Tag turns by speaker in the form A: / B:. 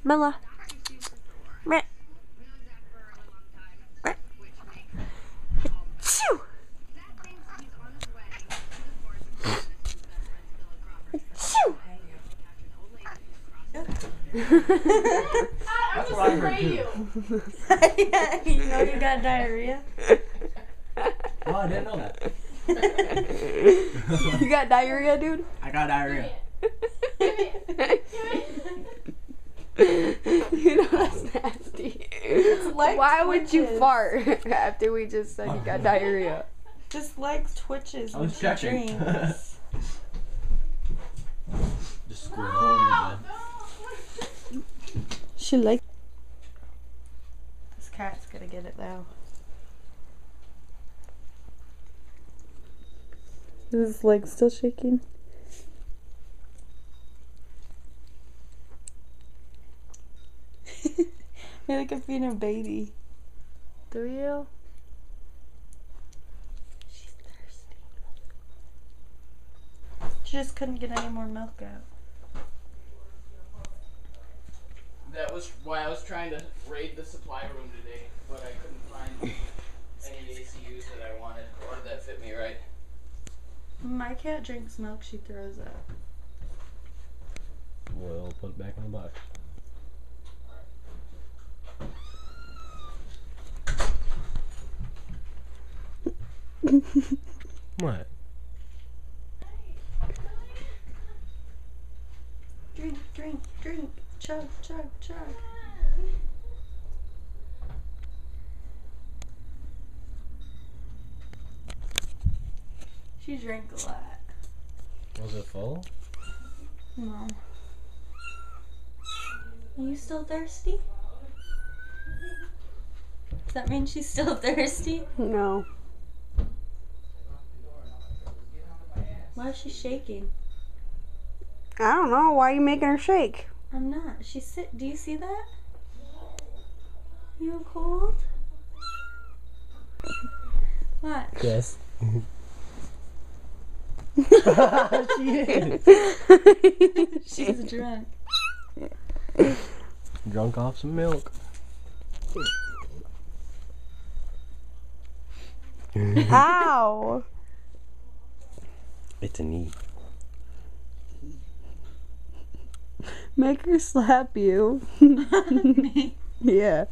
A: Bella. Meh. Meh. Achoo. Achoo.
B: I'm just afraid you.
C: You know you got diarrhea?
D: Oh, I didn't know that.
A: You got diarrhea, dude?
D: I got diarrhea.
A: You know that's nasty.
C: Leg
A: Why would you
C: twitches.
A: fart after we just said you got diarrhea?
C: Just legs twitches
D: I
C: when
D: was
C: she
D: checking.
C: drinks.
D: Just squirt all over your bed.
A: She like.
C: This cat's gonna get it though.
A: Is his leg still shaking?
C: You're like a feeding a baby.
A: Do you?
C: She's thirsty. She just couldn't get any more milk out.
B: That was why I was trying to raid the supply room today, but I couldn't find any ACUs that I wanted or that fit me right.
C: When my cat drinks milk, she throws up.
D: We'll put it back in the box. What?
C: Drink, drink, drink. Chug, chug, chug. She drank a lot.
D: Was it full?
C: No. Are you still thirsty? Does that mean she's still thirsty?
A: No.
C: Why is she shaking?
A: I don't know. Why are you making her shake?
C: I'm not. She's sick. Do you see that? You cold? What?
D: Yes. She is.
C: She's drunk.
D: Drunk off some milk.
A: Ow!
D: It's a knee.
A: Make her slap you.
C: Me.
A: Yeah.